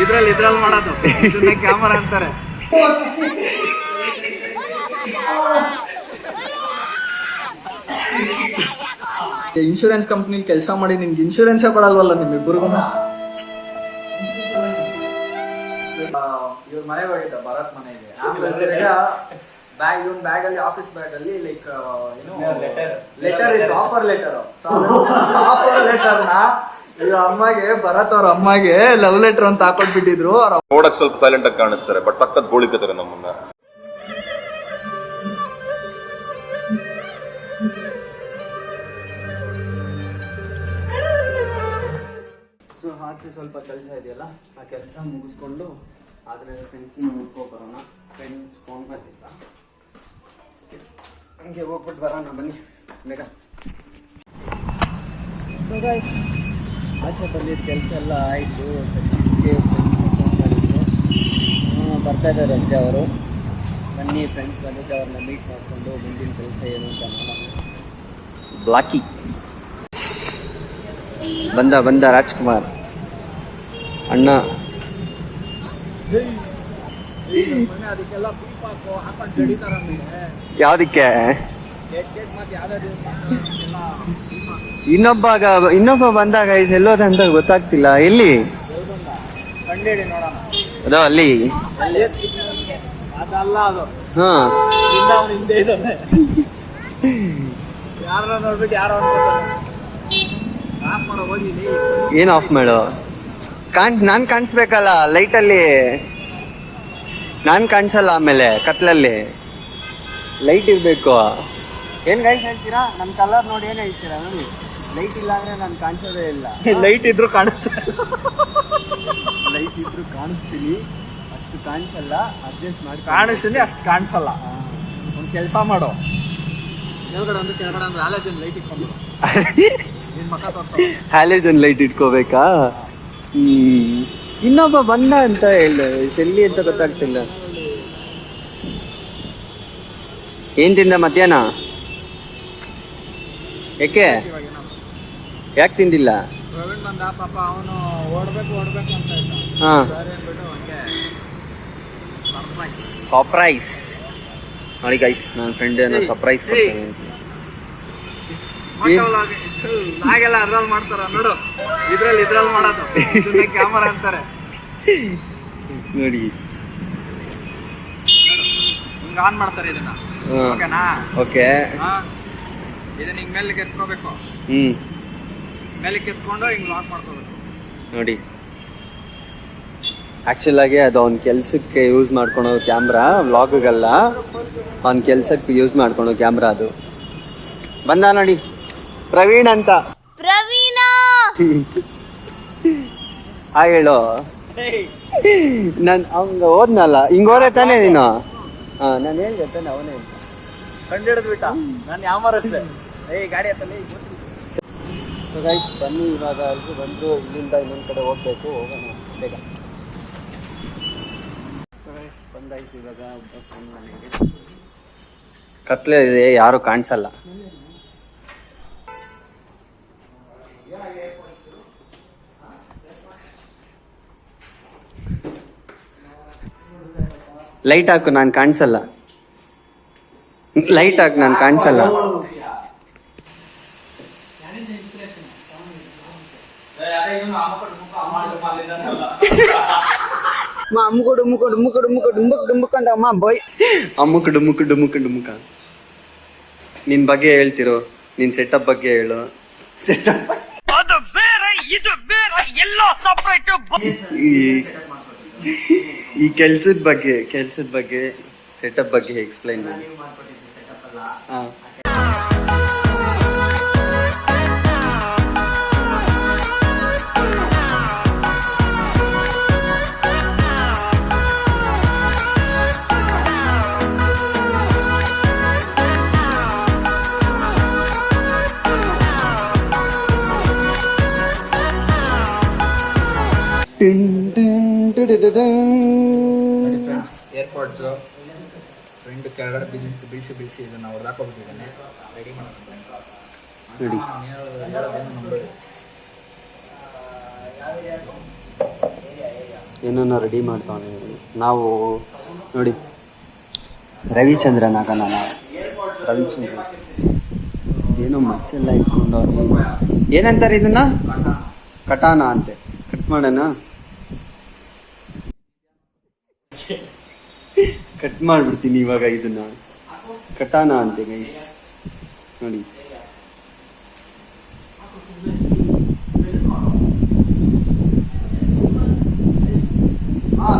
ಇದ್ರಲ್ಲಿ ಮಾಡೋದು ಕ್ಯಾಮರಾ ಅಂತಾರೆ. ಇನ್ಶೂರೆನ್ಸ್ ಕಂಪ್ನಿಲಿ ಕೆಲಸ ಮಾಡಿ ನಿನ್ಗೆ ಇನ್ಶೂರೆನ್ಸೇ ಕೊಡಲ್ವಲ್ಲ ನಿಮ್ಮಿಬ್ಬರಿಗೂ. ಇವ್ರ ಮನೆಗೆ ಹೋಗಿದ್ದ ಭರತ್ ಮನೆಗೆ. ಬ್ಯಾಗ್ ಅಲ್ಲಿ ಆಫೀಸ್ ಬ್ಯಾಗ್ ಅಲ್ಲಿ ಲೈಕ್ ಲೆಟರ್ ಇತ್ತು, ಆಫರ್ ಲೆಟರ್. ಆಫರ್ ಲೆಟರ್ನ ಅಮ್ಮಗೆ ಭರತ್ ಅವ್ರ ಅಮ್ಮಗೆ ಲವ್ ಲೆಟರ್ ಅಂತ ಹಾಕೊಟ್ಬಿಟ್ಟಿದ್ರು. ನೋಡಕ್ ಸ್ವಲ್ಪ ಸೈಲೆಂಟ್ ಆಗಿ ಕಾಣಿಸ್ತಾರೆ, ಬಟ್ ಸಖತ್ ಗೋಳಿಕತಾರೆ ನಮ್ಮನ್ನ. ಸೊ ಆಚೆ ಸ್ವಲ್ಪ ಕೆಲಸ ಇದೆಯಲ್ಲ, ಆ ಕೆಲಸ ಮುಗಿಸ್ಕೊಂಡು ಆದ್ರೆ ಫ್ರೆಂಡ್ಸ್ನ ಹುಡ್ಕೋ ಬರೋಣ. ಫ್ರೆಂಡ್ಸ್ ಫೋನ್ ಬಂದಿಲ್ಲ, ಹಂಗೆ ಹೋಗ್ಬಿಟ್ಟು ಬರೋಣ ಬನ್ನಿ ಬೇಗ. ಸೊ ಗೈಸ್, ಆಚೆ ಬಂದಿದ್ದ ಕೆಲಸ ಎಲ್ಲ ಆಯಿತು. ಬರ್ತಾ ಇದ್ದಾರಂತೆ ಅವರು. ಬನ್ನಿ ಫ್ರೆಂಡ್ಸ್ ಬಂದಿದ್ದೆ, ಅವ್ರನ್ನ ಮೀಟ್ ಮಾಡಿಕೊಂಡು ಮುಂದಿನ ಕೆಲಸ ಏನು ಅಂತ ನೋಡೋಣ. ಬ್ಲಾಕಿ ಬಂದ ರಾಜ್ಕುಮಾರ್ ಅಣ್ಣ. ಯಾವ್ದಕ್ಕೆ ಇನ್ನೊಬ್ಬ ಬಂದಾಗ ಎಲ್ಲೋದಂತ ಗೊತ್ತಾಗ್ತಿಲ್ಲ. ಎಲ್ಲಿ ಅದೋ ಅಲ್ಲಿ. ಹಾ, ಏನ್ ಆಫ್ ಮಾಡು? ನಾನ್ ಕಾಣಿಸ್ಬೇಕಲ್ಲ ಲೈಟಲ್ಲಿ. ನಾನ್ ಕಾಣಿಸಲ್ಲ, ಆಮೇಲೆ ಕತ್ಲಲ್ಲಿ ಲೈಟ್ ಇರ್ಬೇಕು. ಏನ್ ಗೈಸ್ ಹೇಳ್ತೀರಾ? ನಮ್ ಕಲರ್ ನೋಡಿ ಏನ್ ಹೇಳ್ತೀರಾ? ನೋಡಿ, ಲೈಟ್ ಇಲ್ಲ ಅಂದ್ರೆ ನಾನು ಕಾಣಿಸೋದೇ ಇಲ್ಲ. ಲೈಟ್ ಇದ್ರು ಲೈಟ್ ಇದ್ರು ಕಾಣಿಸ್ತೀನಿ, ಅಷ್ಟು ಕಾಣಿಸಲ್ಲ. ಅಡ್ಜಸ್ಟ್ ಮಾಡಿ ಕಾಣಿಸ್ತೀನಿ, ಅಷ್ಟು ಕಾಣಿಸಲ್ಲ. ಒಂದು ಕೆಲಸ ಮಾಡೋ, ಕೆಳಗಡೆ ಒಂದು ಹ್ಯಾಲೋಜನ್ ಲೈಟ್ ಇಟ್ಕೊಂಡು ಹ್ಯಾಲೋಜನ್ ಲೈಟ್ ಇಟ್ಕೋಬೇಕಾ? ಇನ್ನೊಬ್ಬ ಬಂದ ಅಂತ ಹೇಳ್ದೆ, ಎಲ್ಲಿ ಅಂತ ಗೊತ್ತಾಗ್ತಿಲ್ಲ. ಏನ್ ತಿಂದ ಮಧ್ಯಾಹ್ನ? ಯಾಕೆ ತಿಂದಿಲ್ಲ? ಹಾ, ಸರ್ಪ್ರೈಸ್ ನೋಡಿ ಗೈಸ್, ನನ್ನ ಫ್ರೆಂಡ್ ಸರ್ಪ್ರೈಸ್ ಕೊಡ್ತೇನೆ. ಹಾಗೆಲ್ಲ ಅದ್ರಲ್ಲಿ ಮಾಡ್ತಾರ ನೋಡು, ಇದ್ರಲ್ಲಿ ಮಾಡೋದು ಕ್ಯಾಮರಾ ಅಂತಾರೆ ನೋಡಿ. ಹಿಂಗ ಆನ್ ಮಾಡ್ತಾರೆ ಇದನ್ನ. ಓಕೆನಾ? ಓಕೆ. ಇದನ್ನ ಹಿಂಗ್ ಮೇಲೆ ಎತ್ಕೋಬೇಕು. ಮೇಲೆ ಎತ್ಕೊಂಡು ಹಿಂಗ್ ಲಾಕ್ ಮಾಡ್ಕೋಬೇಕು ನೋಡಿ. ಆಕ್ಚುಲ್ ಆಗಿ ಅದು ಅವ್ನ ಕೆಲ್ಸಕ್ಕೆ ಯೂಸ್ ಮಾಡ್ಕೊಳೋ ಕ್ಯಾಮ್ರಾ, ವ್ಲಾಗ್ಗಲ್ಲ, ಅವ್ನ ಕೆಲ್ಸಕ್ಕೆ ಯೂಸ್ ಮಾಡ್ಕೊಳೋ ಕ್ಯಾಮ್ರಾ ಅದು. ಬಂದ ನೋಡಿ ಪ್ರವೀಣ್ ಅಂತ. ಪ್ರವೀಣ ಹೇಳು. ನಾನು ಹಂಗ ಹೋದ್ನಲ್ಲ, ಹಿಂಗ ಹೋದ್ರೆ ತಾನೇ ನೀನು? ಹಾ, ನಾನು ಹೇಳ್ದೆ ತಾನೆ ಅವನೇ ಅಂತ ಕಂಡಿಡಿದ್ ಬಿಟ್ಟ. ನಾನು ಯಾವ ಗಾಡಿ ಹತ್ತಲ್ಲಿ. ಸೊ ಗೈಸ್ ಬನ್ನಿ, ಇವಾಗ ಅಲ್ಸು ಬಂದ್ರು. ಇಲ್ಲಿಂದ ಇನ್ನೊಂದು ಕಡೆ ಹೋಗ್ಬೇಕು, ಹೋಗೋಣ ಬೇಗ. ಸೊ ಗೈಸ್ ಬಂದಾಯ್ತು ಇವಾಗ. ಮನೆಗೆ ಕತ್ಲೆ ಇದೆ, ಯಾರು ಕಾಣಿಸಲ್ಲ. ಲೈಟ್ ಹಾಕು, ನಾನು ಕಾಣಿಸಲ್ಲ. ಲೈಟ್ ಹಾಕು, ನಾನು ಕಾಣಿಸಲ್ಲ. ನಿನ್ ಬಗ್ಗೆ ಹೇಳ್ತಿರೋ, ನಿನ್ ಸೆಟಪ್ ಬಗ್ಗೆ ಹೇಳು. ಸೆಟಪ್ ಈ ಕೆಲ್ಸದ ಬಗ್ಗೆ ಸೆಟಪ್ ಬಗ್ಗೆ ಎಕ್ಸ್ಪ್ಲೈನ್ ಮಾಡಿ. ಹಾ, ಫ್ರೆಂಡ್ಸ್ ಏರ್ಪೋರ್ಟ್ಸ್ ಫ್ರೆಂಡ್ ಕೆಳಗಡೆ ಬೀಳಿಸಿ ಇದನ್ನು ಅವ್ರು ಹಾಕೋಬಿಟ್ಟಿದ್ದಾನೆ. ರೆಡಿ ಮಾಡೋದು ಏನೋ ರೆಡಿ ಮಾಡ್ತಾವನೆ. ನಾವು ನೋಡಿ ರವಿಚಂದ್ರನ್ ಆಗೋಣ ನಾವು. ರವಿಚಂದ್ರ ಏನೋ ಮಚ್ಚೆಲ್ಲ ಇಟ್ಕೊಂಡು ಏನಂತಾರೆ ಇದನ್ನ ಕಟಾನ ಅಂತೆ. ಕಟ್ ಮಾಡೋಣ, ಕಟ್ ಮಾಡ್ಬಿಡ್ತೀನಿ ಇವಾಗ. ಇದನ್ನ ಕಟಾನ ಅಂತೆ ಗೈಸ್ ನೋಡಿ.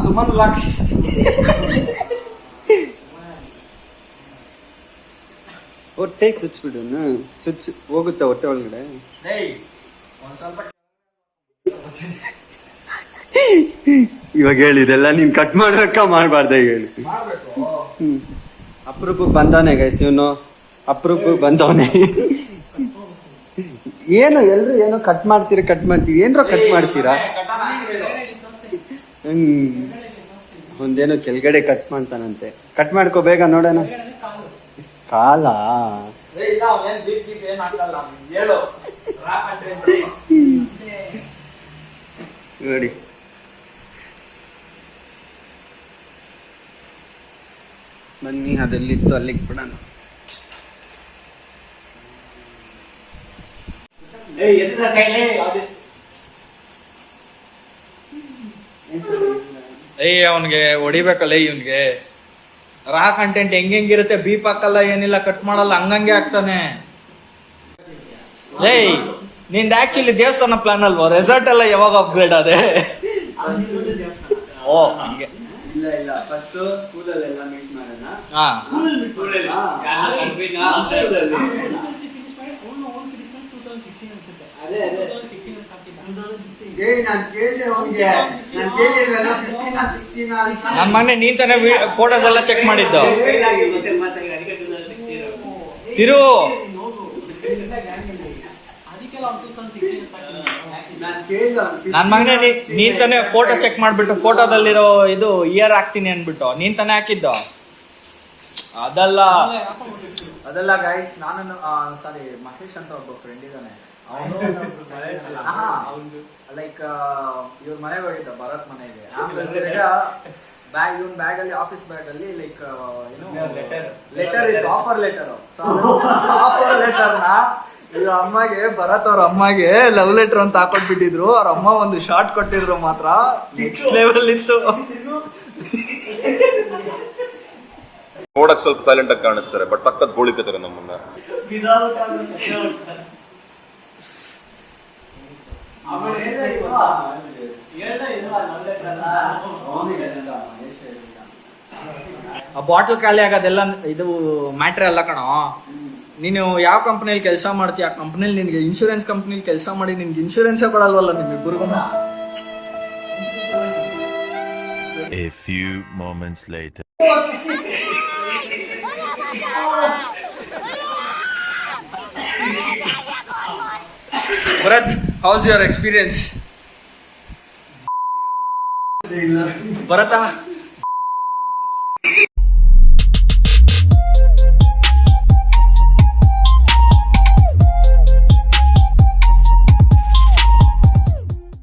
ಸುಮನ್ ವ್ಲಾಗ್ಸ್. ಹೊಟ್ಟೆಗೆ ಚುಚ್ಬಿಡು, ಚುಚ್ ಹೋಗುತ್ತೆ ಹೊಟ್ಟೆ ಒಳಗಡೆ. ಇವಾಗ ಹೇಳಿದೆಲ್ಲ ನೀನ್ ಕಟ್ ಮಾಡ್ಬೇಕಾ ಮಾಡ್ಬಾರ್ದ ಹೇಳಿ. ಅಪರೂಪಕ್ಕೆ ಬಂದವನೆ ಗೈಸ್ ಇವನು, ಅಪರೂಪಕ್ಕೆ ಬಂದವನೆ. ಏನು ಎಲ್ರು ಏನೋ ಕಟ್ ಮಾಡ್ತೀರಿ ಏನ್ರೋ ಕಟ್ ಮಾಡ್ತೀರಾ. ಒಂದೇನೋ ಕೆಳಗಡೆ ಕಟ್ ಮಾಡ್ತಾನಂತೆ. ಕಟ್ ಮಾಡ್ಕೋ ಬೇಗ ನೋಡೋಣ. ಕಾಲ ನೋಡಿ ಬನ್ನಿ, ಅದೆಲ್ಲಿತ್ತು ಅಲ್ಲಿಗೆ ಬಿಡೋಣ. ಅವನ್ಗೆ ಹೊಡಿಬೇಕಲ್ಲ ಇವನ್ಗೆ. ರಾ ಕಂಟೆಂಟ್ ಹೆಂಗಿರುತ್ತೆ, ಬೀಪ್ ಹಾಕಲ್ಲ ಏನಿಲ್ಲ, ಕಟ್ ಮಾಡಲ್ಲ, ಹಂಗಂಗೆ ಆಗ್ತಾನೆ. ನಿಂದ ಆಕ್ಚುಲಿ ದೇವಸ್ಥಾನ ಪ್ಲಾನ್ ಅಲ್ವಾ? ರೆಸಾರ್ಟ್ ಎಲ್ಲ ಯಾವಾಗ ಅಪ್ಗ್ರೇಡ್ ಅದೇ? ಓ ಹಂಗೆ. ಇಲ್ಲ ಫಸ್ಟ್ ಸ್ಕೂಲಲ್ಲೆಲ್ಲ ಮೀಟ್ ಮಾಡೋಣ. ಹಾ ನನ್ ಮನೆ ನೀನ್ ತಾನೇ ಫೋಟೋಸ್ ಎಲ್ಲ ಚೆಕ್ ಮಾಡಿದ್ದು. ತಿರು ನನ್ ಮಗನೇ ನೀನ್ ತಾನೇ ಫೋಟೋ ಚೆಕ್ ಮಾಡ್ಬಿಟ್ಟು ಫೋಟೋದಲ್ಲಿರೋ ಇದು ಇಯರ್ ಹಾಕ್ತೀನಿ ಅನ್ಬಿಟ್ಟು ನೀನ್ ತಾನೇ ಹಾಕಿದ್ದು. ಅದಲ್ಲ ಗೈಸ್, ನಾನು ಸಾರಿ ಮಹೇಶ್ ಅಂತ ಒಬ್ಬ ಫ್ರೆಂಡ್ ಇದ್ದಾನೆ. ಲೈಕ್ ಇವ್ರ ಮನೆಗೆ ಹೋಗಿದ್ದ, ಭರತ್ ಮನೆಗೆ. ಬ್ಯಾಗ್ ಇವನ್ ಬ್ಯಾಗ್ ಅಲ್ಲಿ, ಆಫೀಸ್ ಬ್ಯಾಗ್ ಅಲ್ಲಿ ಲೈಕ್ ಲೆಟರ್ ಇತ್ತು, ಆಫರ್ ಲೆಟರ್. ಆಫರ್ ಲೆಟರ್ ನ ಇವ್ರ ಅಮ್ಮಗೆ, ಭರತ್ ಅವ್ರ ಅಮ್ಮಗೆ ಲವ್ ಲೆಟರ್ ಅಂತ ಹಾಕೊಟ್ಬಿಟ್ಟಿದ್ರು. ಅವ್ರ ಅಮ್ಮ ಒಂದು ಶಾರ್ಟ್ ಕೊಟ್ಟಿದ್ರು, ಮಾತ್ರ ನೆಕ್ಸ್ಟ್ ಲೆವೆಲ್ ಇತ್ತು. ನೋಡಕ್ ಸ್ವಲ್ಪ ಸೈಲೆಂಟ್ ಆಗಿ ಕಾಣಿಸ್ತಾರೆ, ಬಟ್ ತಕ್ಕದ್ ಗೋಳಿಕತಾರೆ ನಮ್ಮನ್ನ. ಆ ಬಾಟಲ್ ಖಾಲಿ ಆಗೋದೆಲ್ಲ ಇದು ಮ್ಯಾಟ್ರ್ ಅಲ್ಲ ಕಣೋ. ನೀನು ಯಾವ ಕಂಪ್ನಿಯಲ್ಲಿ ಕೆಲಸ ಮಾಡ್ತೀಯ, ಆ ಕಂಪ್ನಿಲಿ ನಿನ್ಗೆ ಇನ್ಶೂರೆನ್ಸ್ ಕಂಪ್ನಿಲಿ ಕೆಲಸ ಮಾಡಿ ನಿನ್ಗೆ ಇನ್ಶೂರೆನ್ಸೇ ಕೊಡಲ್ವಲ್ಲ ನಿಮ್ಮಿಬ್ಬರಿಗೂ. A few moments later. Bharat, how's your experience? Bharata